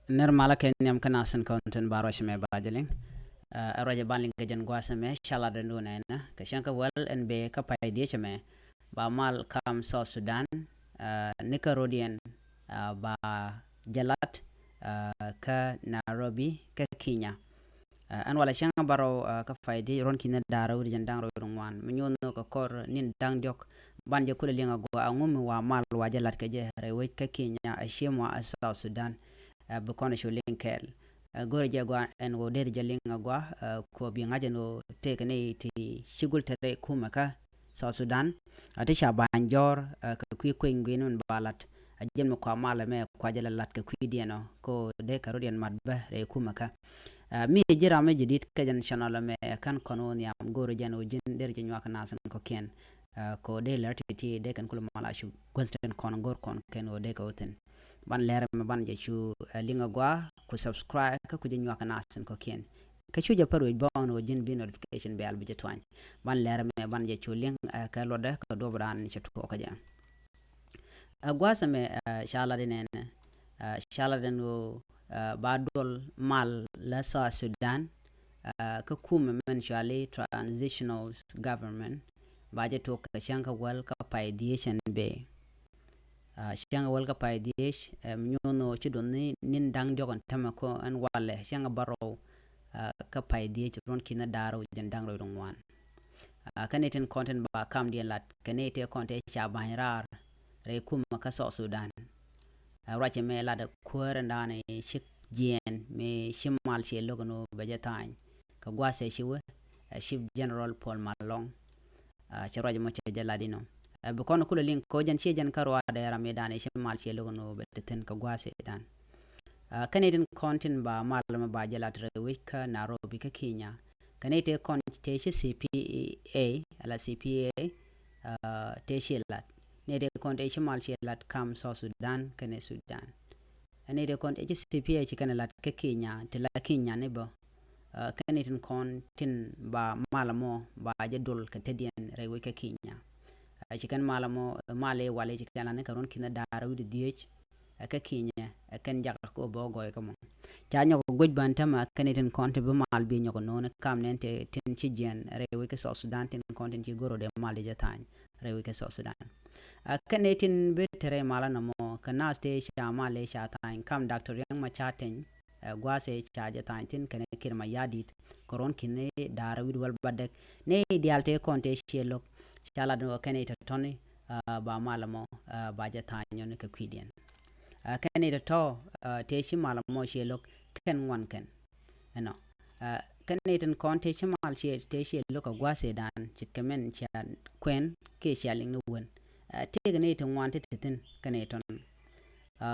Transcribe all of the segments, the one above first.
Nirmala kenyam kana sin konten barosh me bajeling. Roja banling ke jen gwasa me shala de nuna na. Kashanka well and be ka paidie me. Ba mal kam South Sudan. Nickelodeon ba jalat ka Nairobi ka Kenya. An wala shanga baro ka faidi ron kina dara uri jan dang ro rungwan. Minyon no ka kor nin dang diok banje kule linga go angumi wa mal wa jalat ka je rewe ka Kenya ashimwa a South Sudan. Bukona shuling kel gore je gwa en go der jalinga gwa ko bi ngaje no tekne ti shigul tere kuma ka South Sudan ati sha banjor ka kwi kwingwin mun balat ajem no kwa mala me kwa jala lat ka kwi dieno ko de karodian madba re kuma ka mi jira me jidit ka jan shanala me kan kono ni am gore jano jin der je nyaka nasan ko ken ko de lertiti de kan kula mala shu gwastan kon gor kon ken o de ka oten ban lere me ban je chu linga gwa ku subscribe ka ku je nyaka nasan ko ken ka chu je paru bon o jin bi notification be albi je twan ban lere me ban je chu ling ka lode ka do bran che to ka ja gwa sa me shala de nen shala de no badol mal la sa Sudan ka kuma men shali transitional government baje to ka shanka wel ka paidation be shanga wel ka paidish mnyono chidon ni nin dang jogon tama ko an wale shanga baro ka paidish ron kina daro jan dang ro wan kaneten content ba kam dien lat kanete content cha banrar re kuma ka so Sudan rache me la da kwere ndane shik jien me shimal che logono bajetan ka gwase shiwe ship general Paul Malong charaje mo che jaladino bukono kula link ko jan che jan karwa da yara me dane shimal che logono beteten ka gwase dan kaneten content ba malama ba jalatre wika Nairobi ka Kenya kanete content te shi CPA ala CPA te shi lat ne de content shimal che lat kam so Sudan kane Sudan ane de kon e CPA ci kana lat ka Kenya te la Kenya ne ba kaneten content ba malamo ba jadol ka tedien rewe ka Kenya ci kan malamo male wale ci kana ne karon kina dara wi diech ka Kenya kan jaga ko bo goy ko mo ta nyako goj bantama kaneten content ba mal bi nyako non kam nente tin ci jen rewe ka so Sudan tin content ci goro de mal de jatan rewe ka so Sudan kanetin betere mala na mo kana ste sha male sha tain kam doctor yang ma chaten gwase cha jatan tin kane kirma yadit koron kine dara wid wal badek ne dialte konte shelo chala do kane to toni ba mala mo ba jatan nyon ka kwidien kane to te shi mala mo shelo ken wan ken no kane tin konte shi mal she te shelo ka gwase dan chit kamen cha kwen ke shaling no won tega ne tan wante titin kane ton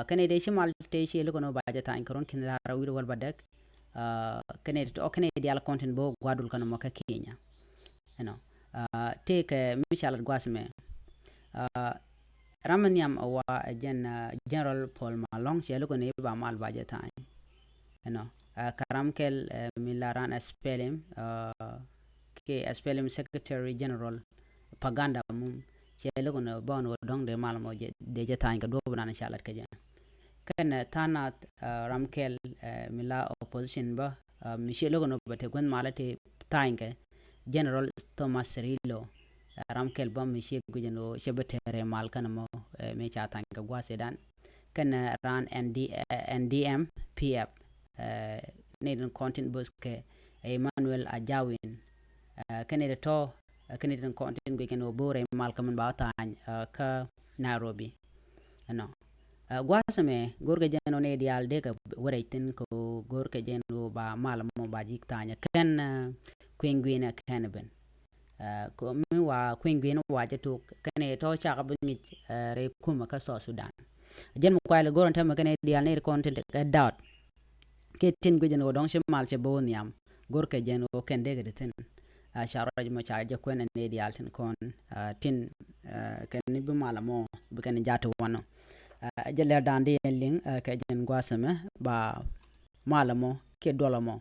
kane de shimal te shi lugo no baje ta inkaron kin la rawi wal badak kane to kane dial content bo gwadul kana mo ka Kenya you know te ke misal gwasme ramanyam wa jen general Paul Malong shi lugo ne ba mal baje ta you know karam kel milaran SPLM ke SPLM secretary general paganda mum chelo kono bono dong de malamo de jatan ka do bana shalat ka jan kan tanat ramkel mila opposition ba michelo kono bate gon malate tanke general Thomas Rillo ramkel ba michel gujeno shebetere mal kan mo me chatan ka gwase dan kan ran NDM PF ne don content buske Emmanuel Ajawin kan to kaniten content go ken bore mal kaman ba tan ka Nairobi no gwasame gorga jeno ne dial de ka waritin ko gorga jeno ba mal mo ba jiktanya ken kwingwina kanben ko mi wa kwingwina wa jeto kane to chaka bungi re kuma ka so Sudan jen mo kwale goron tam kane dial ne content ka dot ke tin go jeno don shemal che boniam gorga jeno ken de ga tin sharaj mo chaje ko ne di alten kon tin ken ni bi mala mo bi ken jatu wono jelle dande ling ka jen gwasame ba mala mo ke dola mo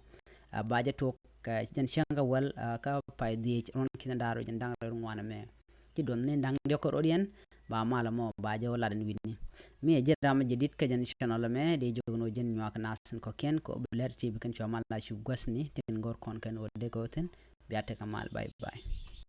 ba je to ka jen shanga wal ka pay di on kin daro jen dang ru wana me ti don ne dang de ko odien ba mala mo ba je wala den winni mi jirama jadid ka jan channel me de jogno jen nyak nasin ko ken ko bler tv kan chomal la chu gwasni tin gor kon kan o de goten biate kamal bye bye